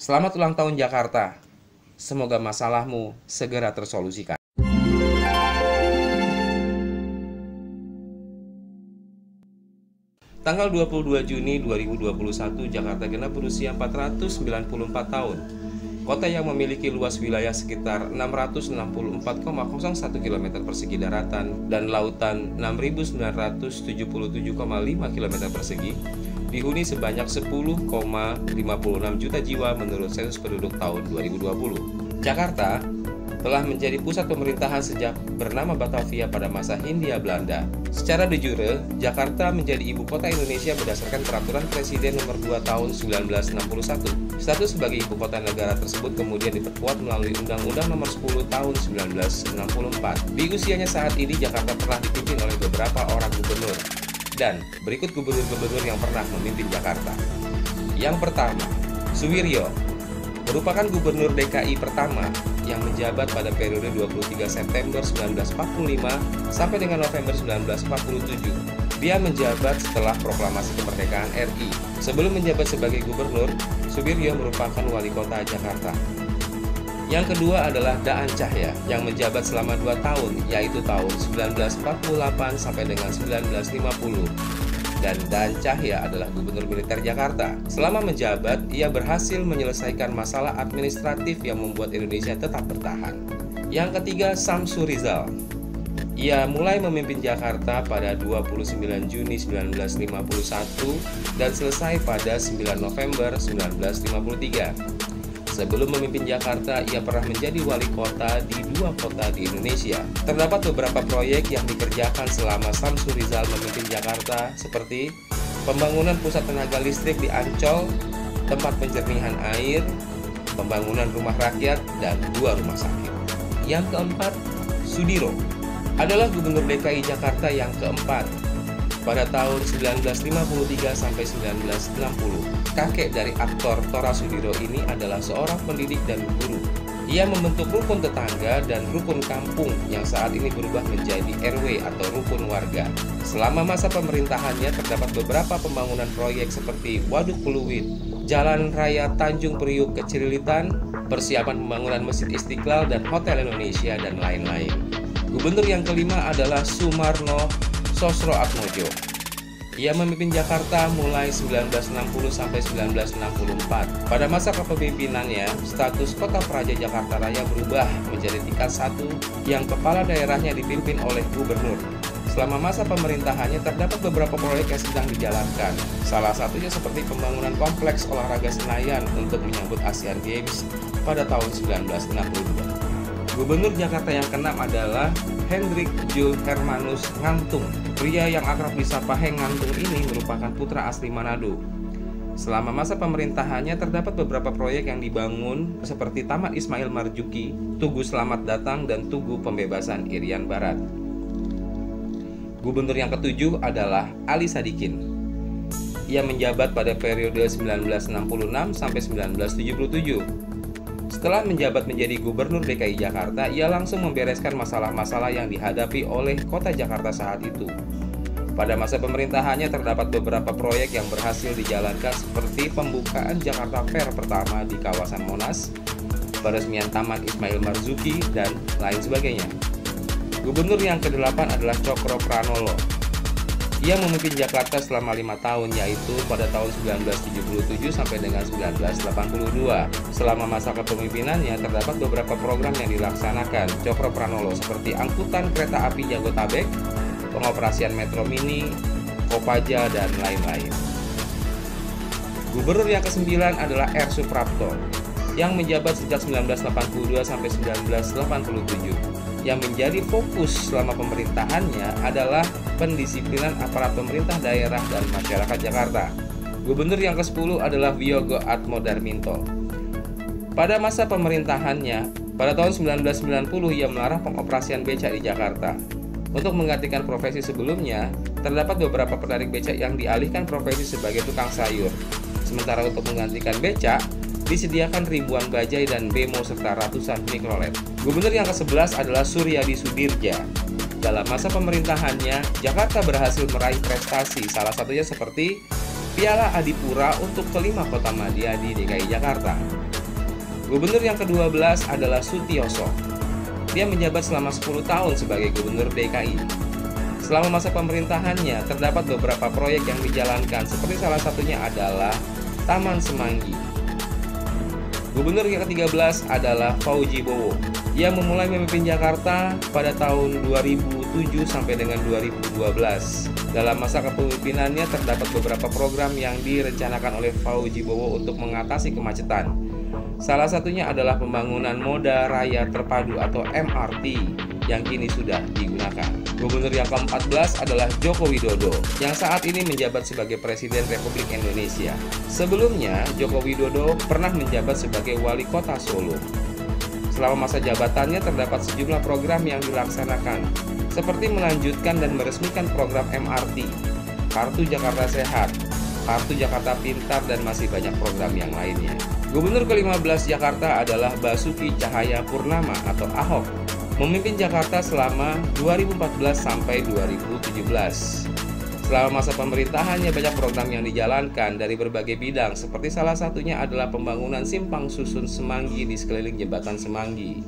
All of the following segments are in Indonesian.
Selamat ulang tahun Jakarta. Semoga masalahmu segera tersolusikan. Tanggal 22 Juni 2021, Jakarta genap berusia 494 tahun. Kota yang memiliki luas wilayah sekitar 664,01 km persegi daratan dan lautan 6.977,5 km persegi, dihuni sebanyak 10,56 juta jiwa menurut sensus penduduk tahun 2020. Jakarta telah menjadi pusat pemerintahan sejak bernama Batavia pada masa Hindia Belanda. Secara de jure, Jakarta menjadi ibu kota Indonesia berdasarkan Peraturan Presiden Nomor 2 Tahun 1961. Status sebagai ibu kota negara tersebut kemudian diperkuat melalui Undang-Undang Nomor 10 Tahun 1964. Di usianya saat ini, Jakarta pernah dipimpin oleh beberapa orang gubernur. Dan berikut gubernur-gubernur yang pernah memimpin Jakarta. Yang pertama, Suwiryo merupakan gubernur DKI pertama yang menjabat pada periode 23 September 1945 sampai dengan November 1947. Dia menjabat setelah proklamasi kemerdekaan RI. Sebelum menjabat sebagai gubernur, Suwiryo merupakan wali kota Jakarta. Yang kedua adalah Daan Cahya yang menjabat selama 2 tahun, yaitu tahun 1948 sampai dengan 1950. Dan Daan Cahya adalah gubernur militer Jakarta. Selama menjabat, ia berhasil menyelesaikan masalah administratif yang membuat Indonesia tetap bertahan. Yang ketiga, Samsu Rizal. Ia mulai memimpin Jakarta pada 29 Juni 1951 dan selesai pada 9 November 1953. Sebelum memimpin Jakarta, ia pernah menjadi wali kota di 2 kota di Indonesia. Terdapat beberapa proyek yang dikerjakan selama Samsu Rizal memimpin Jakarta, seperti pembangunan pusat tenaga listrik di Ancol, tempat penjernihan air, pembangunan rumah rakyat, dan 2 rumah sakit. Yang keempat, Sudiro adalah gubernur DKI Jakarta yang keempat pada tahun 1953 sampai 1960. Kakek dari aktor Tora Sudiro ini adalah seorang pendidik dan guru. Ia membentuk rukun tetangga dan rukun kampung yang saat ini berubah menjadi RW atau rukun warga. Selama masa pemerintahannya terdapat beberapa pembangunan proyek seperti Waduk Pluit, Jalan Raya Tanjung Priuk ke Cililitan, persiapan pembangunan Masjid Istiqlal dan Hotel Indonesia, dan lain-lain. Gubernur yang kelima adalah Sumarno Sosroatmojo. Ia memimpin Jakarta mulai 1960 sampai 1964. Pada masa kepemimpinannya, status Kota Praja Jakarta Raya berubah menjadi tingkat 1 yang kepala daerahnya dipimpin oleh gubernur. Selama masa pemerintahannya terdapat beberapa proyek yang sedang dijalankan. Salah satunya seperti pembangunan kompleks olahraga Senayan untuk menyambut Asian Games pada tahun 1962. Gubernur Jakarta yang keenam adalah Hendrik Jul Hermanus Ngantung. Pria yang akrab disapa Heng Ngantung ini merupakan putra asli Manado. Selama masa pemerintahannya terdapat beberapa proyek yang dibangun seperti Taman Ismail Marzuki, Tugu Selamat Datang, dan Tugu Pembebasan Irian Barat. Gubernur yang ketujuh adalah Ali Sadikin. Ia menjabat pada periode 1966 sampai 1977. Setelah menjabat menjadi gubernur DKI Jakarta, ia langsung membereskan masalah-masalah yang dihadapi oleh kota Jakarta saat itu. Pada masa pemerintahannya terdapat beberapa proyek yang berhasil dijalankan seperti pembukaan Jakarta Fair pertama di kawasan Monas, peresmian Taman Ismail Marzuki, dan lain sebagainya. Gubernur yang ke-8 adalah Cokro Pranolo. Ia memimpin Jakarta selama 5 tahun, yaitu pada tahun 1977 sampai dengan 1982. Selama masa kepemimpinannya terdapat beberapa program yang dilaksanakan Cokro Pranolo seperti angkutan kereta api Jabotabek, pengoperasian Metro Mini, Kopaja, dan lain-lain. Gubernur yang ke-9 adalah R. Suprapto yang menjabat sejak 1982 sampai 1987. Yang menjadi fokus selama pemerintahannya adalah pendisiplinan aparat pemerintah daerah dan masyarakat Jakarta. Gubernur yang ke-10 adalah Wiyogo Atmodarminto. Pada masa pemerintahannya, pada tahun 1990 ia melarang pengoperasian becak di Jakarta. Untuk menggantikan profesi sebelumnya, terdapat beberapa penarik becak yang dialihkan profesi sebagai tukang sayur. Sementara untuk menggantikan becak, disediakan ribuan bajai dan bemo serta ratusan mikrolet. Gubernur yang ke-11 adalah Suryadi Sudirja. Dalam masa pemerintahannya, Jakarta berhasil meraih prestasi, salah satunya seperti Piala Adipura untuk kelima kota madya di DKI Jakarta. Gubernur yang ke-12 adalah Sutioso. Dia menjabat selama 10 tahun sebagai Gubernur DKI. Selama masa pemerintahannya, terdapat beberapa proyek yang dijalankan, seperti salah satunya adalah Taman Semanggi. Gubernur yang ke-13 adalah Fauji Bowo. Ia memulai memimpin Jakarta pada tahun 2007 sampai dengan 2012. Dalam masa kepemimpinannya terdapat beberapa program yang direncanakan oleh Fauji Bowo untuk mengatasi kemacetan. Salah satunya adalah pembangunan moda raya terpadu atau MRT yang kini sudah digunakan. Gubernur yang ke-14 adalah Joko Widodo yang saat ini menjabat sebagai Presiden Republik Indonesia. Sebelumnya, Joko Widodo pernah menjabat sebagai Wali Kota Solo. Selama masa jabatannya terdapat sejumlah program yang dilaksanakan, seperti melanjutkan dan meresmikan program MRT, Kartu Jakarta Sehat, Kartu Jakarta Pintar, dan masih banyak program yang lainnya. Gubernur ke-15 Jakarta adalah Basuki Cahayapurnama atau Ahok, memimpin Jakarta selama 2014 sampai 2017. Selama masa pemerintahannya banyak program yang dijalankan dari berbagai bidang, seperti salah satunya adalah pembangunan simpang susun Semanggi di sekeliling jembatan Semanggi.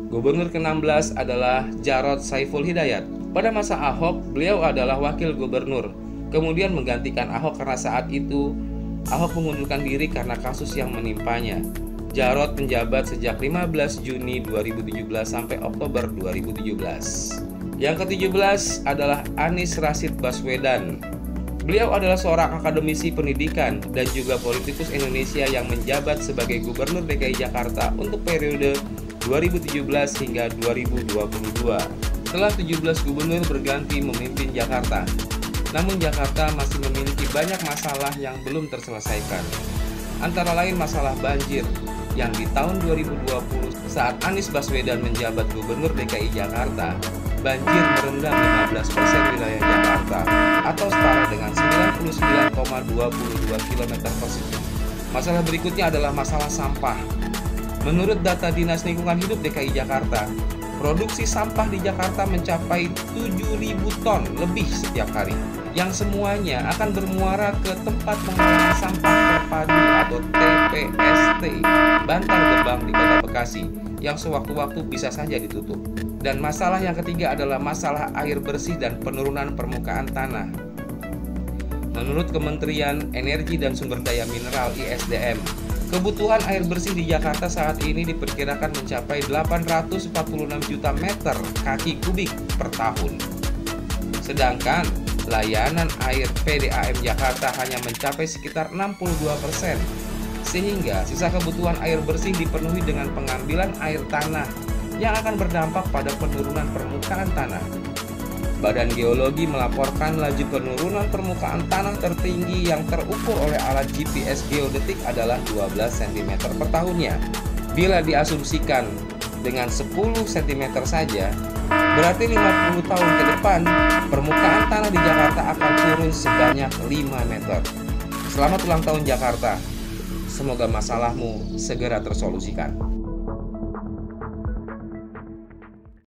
Gubernur ke-16 adalah Jarod Saiful Hidayat. Pada masa Ahok, beliau adalah wakil gubernur, kemudian menggantikan Ahok karena saat itu Ahok mengundurkan diri karena kasus yang menimpanya. Jarod menjabat sejak 15 Juni 2017 sampai Oktober 2017. Yang ke-17 adalah Anies Rashid Baswedan. Beliau adalah seorang akademisi pendidikan dan juga politikus Indonesia yang menjabat sebagai Gubernur DKI Jakarta untuk periode 2017 hingga 2022. Setelah 17 gubernur berganti memimpin Jakarta, namun Jakarta masih memiliki banyak masalah yang belum terselesaikan. Antara lain masalah banjir, yang di tahun 2020 saat Anies Baswedan menjabat Gubernur DKI Jakarta, banjir merendam 15% wilayah Jakarta atau setara dengan 99,22 km². Masalah berikutnya adalah masalah sampah. Menurut data Dinas Lingkungan Hidup DKI Jakarta, produksi sampah di Jakarta mencapai 7.000 ton lebih setiap hari, yang semuanya akan bermuara ke tempat pengolahan sampah terpadu atau TPST Bantar Gebang di Kota Bekasi, yang sewaktu-waktu bisa saja ditutup. Dan masalah yang ketiga adalah masalah air bersih dan penurunan permukaan tanah. Menurut Kementerian Energi dan Sumber Daya Mineral (ISDM), kebutuhan air bersih di Jakarta saat ini diperkirakan mencapai 846 juta meter kaki kubik per tahun. Sedangkan layanan air PDAM Jakarta hanya mencapai sekitar 62%, sehingga sisa kebutuhan air bersih dipenuhi dengan pengambilan air tanah yang akan berdampak pada penurunan permukaan tanah. Badan Geologi melaporkan laju penurunan permukaan tanah tertinggi yang terukur oleh alat GPS geodetik adalah 12 cm per tahunnya. Bila diasumsikan dengan 10 cm saja, berarti 50 tahun ke depan permukaan tanah di Jakarta akan turun sebanyak 5 meter. Selamat ulang tahun Jakarta. Semoga masalahmu segera tersolusikan.